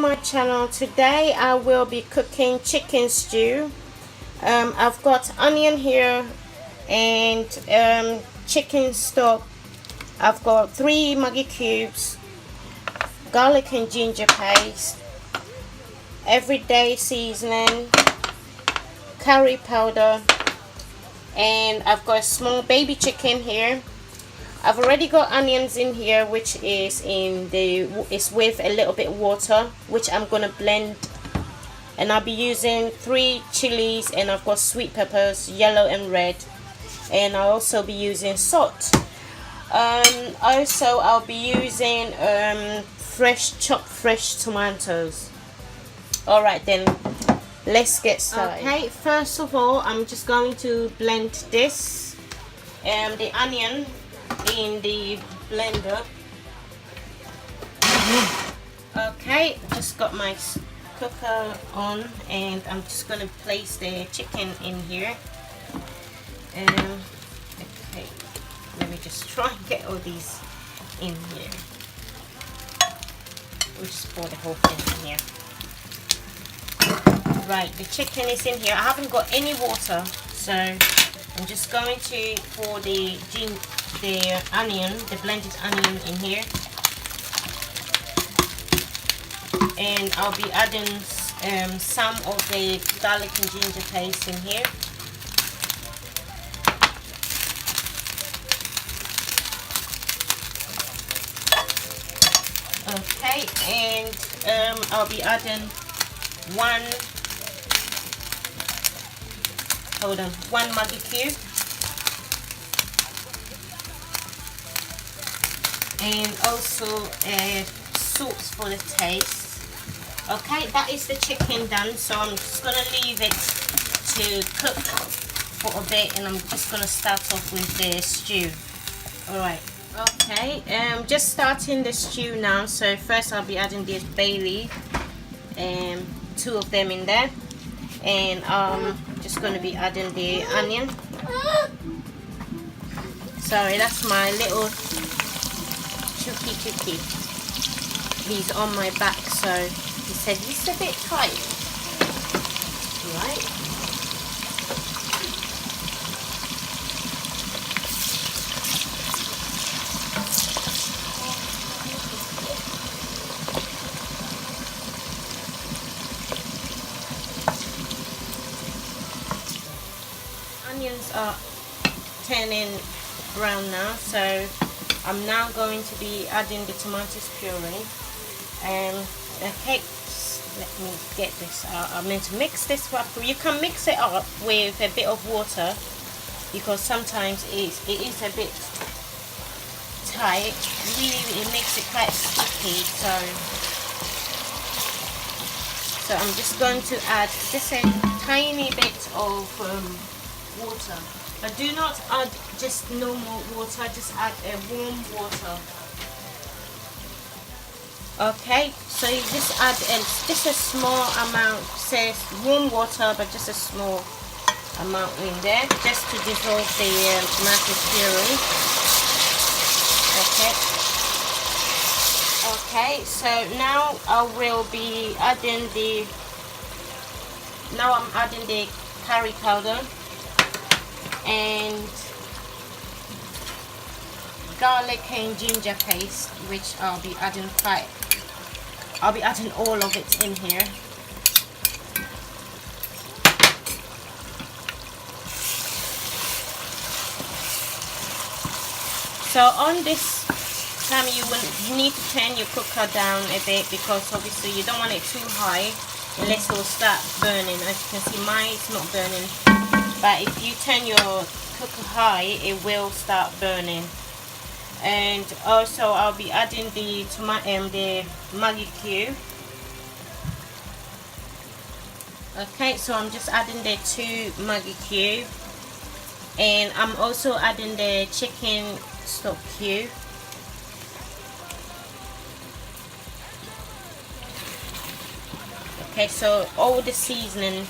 my channel. Today I will be cooking chicken stew. I've got onion here and chicken stock. I've got 3 Maggi cubes, garlic and ginger paste, everyday seasoning, curry powder, and I've got a small baby chicken here. I've already got onions in here, which is with a little bit of water, which I'm gonna blend, and I'll be using 3 chilies, and I've got sweet peppers, yellow and red, and I'll also be using salt. Also I'll be using chopped fresh tomatoes. Alright then, let's get started. Okay, first of all I'm just going to blend this the onion in the blender. Okay, just got my cooker on, and I'm just going to place the chicken in here. Okay, let me just try and get all these in here. We'll just pour the whole thing in here. Right, the chicken is in here. I haven't got any water, so I'm just going to pour the onion, the blended onion in here, and I'll be adding some of the garlic and ginger paste in here. Okay, and I'll be adding one Maggi cube, and also salt for the taste. Okay, that is the chicken done, so I'm just gonna leave it to cook for a bit, and I'm just gonna start off with the stew. Alright, okay, just starting the stew now. So first I'll be adding this bay leaf, 2 of them in there, and just going to be adding the onion. Sorry, that's my little Chucky. He's on my back, so he said he's a bit tight. Right. Onions are turning brown now, so I'm now going to be adding the tomatoes puree. Okay, let me get this out. I'm going to mix this up. You can mix it up with a bit of water, because sometimes it is a bit tight. Really, it makes it quite sticky. So I'm just going to add just a tiny bit of water, but do not add just normal water, just add a warm water. Okay, so you just add just a small amount, says warm water, but just a small amount in there, just to dissolve the tomato puree. Okay, so now I will be adding I'm adding the curry powder and garlic and ginger paste, which I'll be adding all of it in here. So on this time you need to turn your cooker down a bit, because obviously you don't want it too high, unless it will start burning. As you can see, mine is not burning. But if you turn your cooker high, it will start burning. And also I'll be adding the Maggi cube. Okay, so I'm just adding the 2 Maggi cube, and I'm also adding the chicken stock cube. Okay, so all the seasoning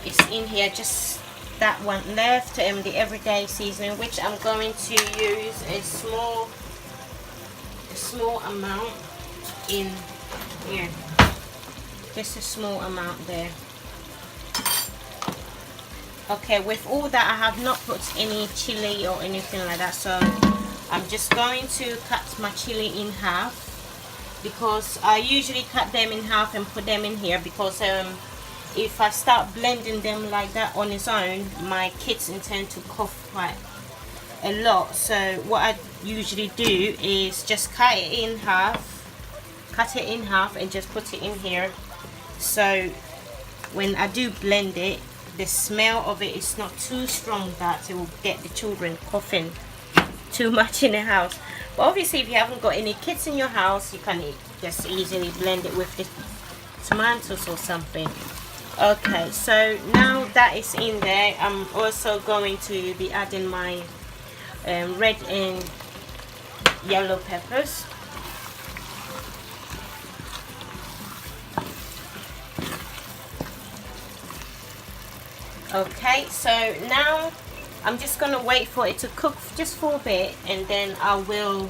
is in here, just that one left, the everyday seasoning, which I'm going to use a small amount in here. just a small amount there. Okay, with all that I have not put any chili or anything like that, so I'm just going to cut my chili in half, because I usually cut them in half and put them in here, because if I start blending them like that on its own, my kids intend to cough quite a lot. So what I usually do is just cut it in half and just put it in here, so when I do blend it, the smell of it is not too strong that it will get the children coughing too much in the house. But obviously if you haven't got any kids in your house, you can just easily blend it with the tomatoes or something. Okay, so now that is in there, I'm also going to be adding my red and yellow peppers. Okay, so now I'm just gonna wait for it to cook just for a bit, and then I will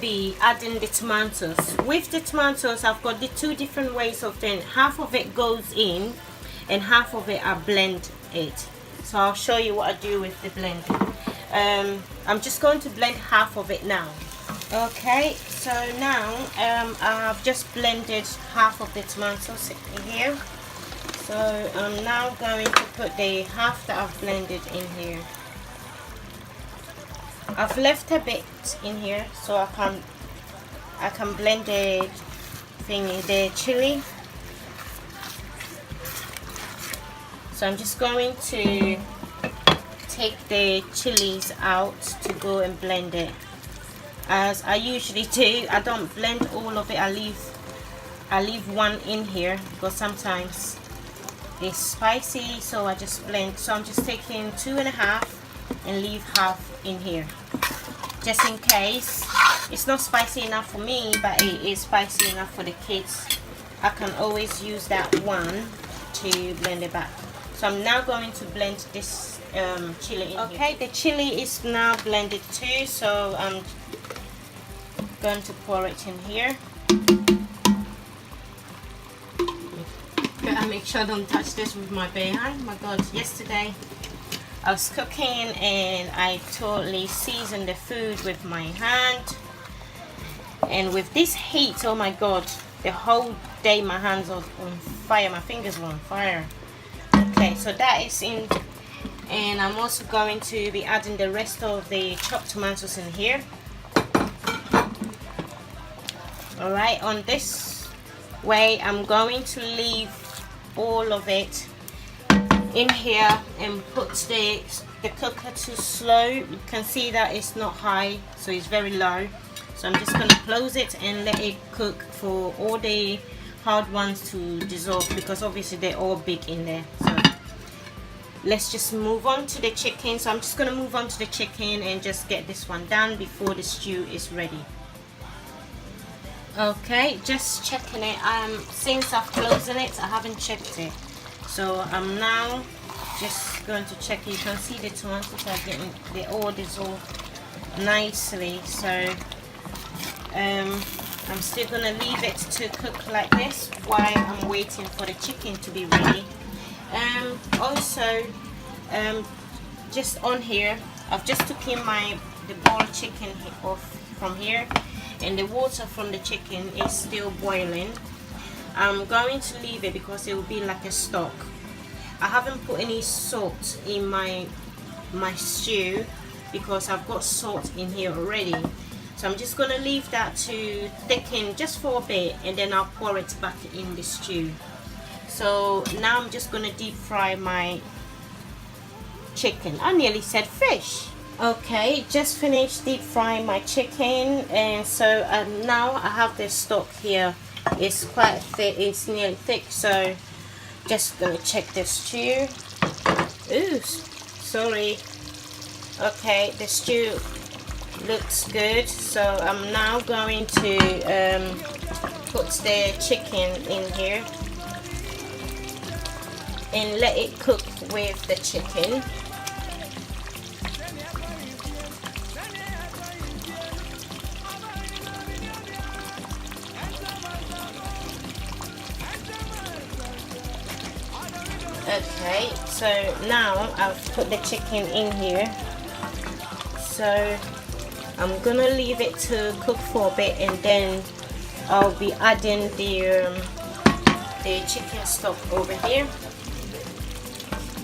be adding the tomatoes. With the tomatoes, I've got the two different ways of doing. Half of it goes in and half of it I blend it. So I'll show you what I do with the blending. I'm just going to blend half of it now. Okay, so now I've just blended half of the tomatoes in here. So I'm now going to put the half that I've blended in here. I've left a bit in here so I can blend the chili. So I'm just going to take the chilies out to go and blend it, as I usually do. I don't blend all of it. I leave one in here because sometimes it's spicy, so I just blend. So I'm just taking 2.5 and leave half in here, just in case it's not spicy enough for me, but it is spicy enough for the kids. I can always use that one to blend it back. So I'm now going to blend this chili in here. The chili is now blended too, so I'm going to pour it in here. I make sure I don't touch this with my bare hand. My God, yesterday I was cooking and I totally seasoned the food with my hand, and with this heat, oh my God, the whole day my hands are on fire, my fingers were on fire. Okay, so that is in, and I'm also going to be adding the rest of the chopped tomatoes in here. Alright, on this way I'm going to leave all of it in here and put the cooker to slow. You can see that it's not high, so it's very low. So I'm just going to close it and let it cook for all the hard ones to dissolve, because obviously they're all big in there. So let's just move on to the chicken. So I'm just going to move on to the chicken and just get this one done before the stew is ready. Okay, just checking it. Since I've closed it, I haven't checked it, so I'm now just going to check it. You can see the tomatoes are getting, they all dissolve nicely. So I'm still gonna leave it to cook like this while I'm waiting for the chicken to be ready. Also, just on here, I've just took in the boiled chicken off from here, and the water from the chicken is still boiling. I'm going to leave it because it will be like a stock. I haven't put any salt in my stew because I've got salt in here already. So I'm just going to leave that to thicken just for a bit, and then I'll pour it back in the stew. So now I'm just going to deep fry my chicken. I nearly said fish. Okay, just finished deep frying my chicken, and so now I have this stock here. It's quite thick, it's nearly thick, so just gonna check the stew. Ooh, sorry. Okay, the stew looks good, so I'm now going to put the chicken in here and let it cook with the chicken. Okay, so now I've put the chicken in here. So I'm gonna leave it to cook for a bit, and then I'll be adding the chicken stock over here.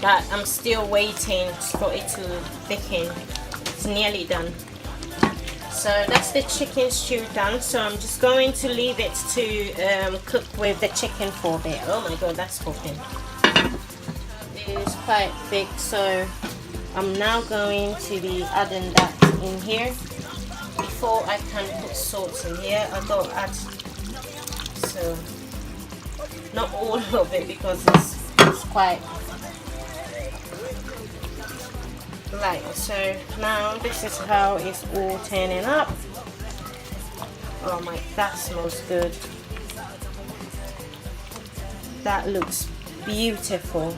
But I'm still waiting for it to thicken. It's nearly done. So that's the chicken stew done. So I'm just going to leave it to cook with the chicken for a bit. Oh my god, that's cooking. It's quite thick, so I'm now going to be adding that in here. Before I can put salt in here, I got to add, so not all of it because it's quite light. So now this is how it's all turning up. Oh my, that smells good. That looks beautiful.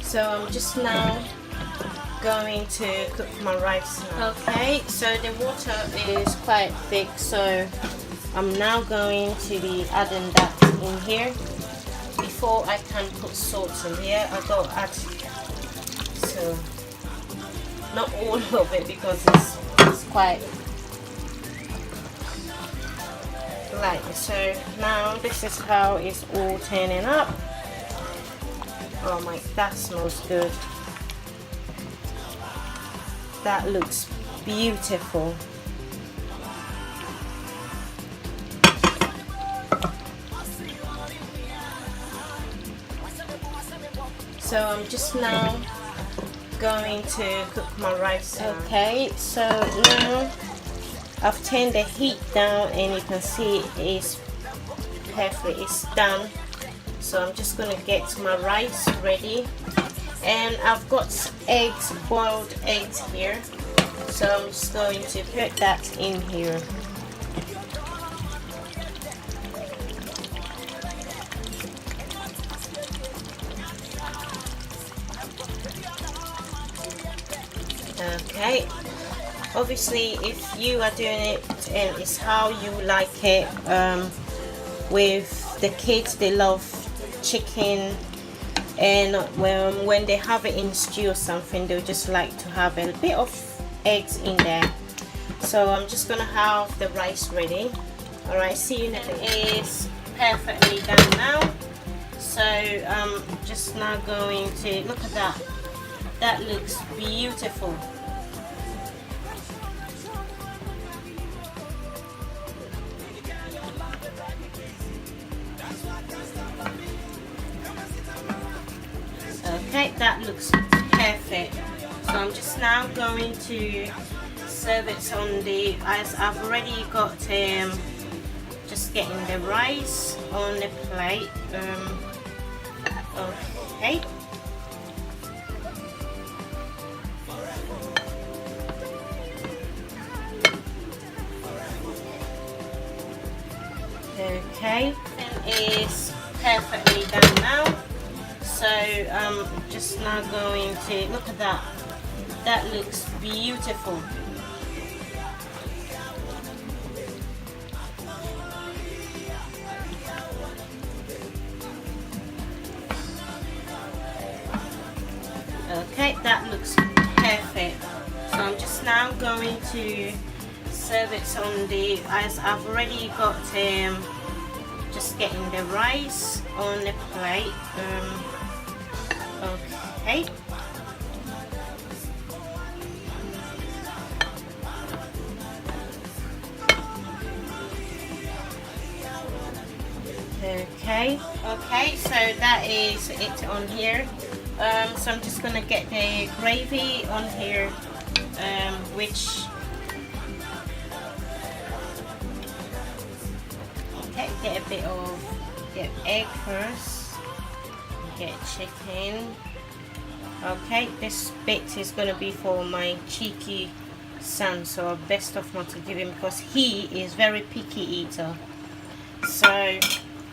So I'm just now going to cook my rice now. Okay, so the water is quite thick, so I'm now going to be adding that in here. Before I can put salt in here, I got to add, so not all of it because it's quite light. So now this is how it's all turning up. Oh my, that smells good. That looks beautiful. So I'm just now going to cook my rice now. Okay, so now I've turned the heat down and you can see it's perfect, it's done. So I'm just going to get my rice ready, and I've got eggs, boiled eggs here, so I'm just going to put that in here. Okay, obviously if you are doing it and it's how you like it, with the kids, they love chicken, and when they have it in stew or something, they'll just like to have a bit of eggs in there. So I'm just gonna have the rice ready. All right, see, that it is perfectly done now. So I'm just now going to look at that. That looks beautiful. Okay, that looks perfect. So I'm just now going to serve it on the, as I've already got just getting the rice on the plate. Okay. Okay, and it's perfectly done now. So I'm just now going to look at that. That looks beautiful. Okay, that looks perfect. So I'm just now going to serve it on the, as I've already got just getting the rice on the plate. Okay. Okay, so that is it on here. So I'm just gonna get the gravy on here, which, okay, get a bit of the egg first, get chicken. Okay, this bit is gonna be for my cheeky son, so I best off not to give him because he is very picky eater. So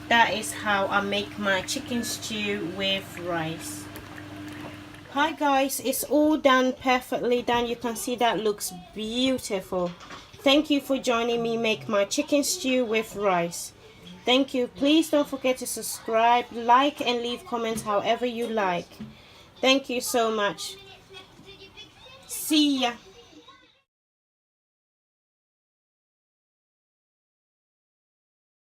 that is how I make my chicken stew with rice. Hi guys, it's all done, perfectly done. You can see that looks beautiful. Thank you for joining me make my chicken stew with rice. Thank you. Please don't forget to subscribe, like, and leave comments however you like. Thank you so much. See ya.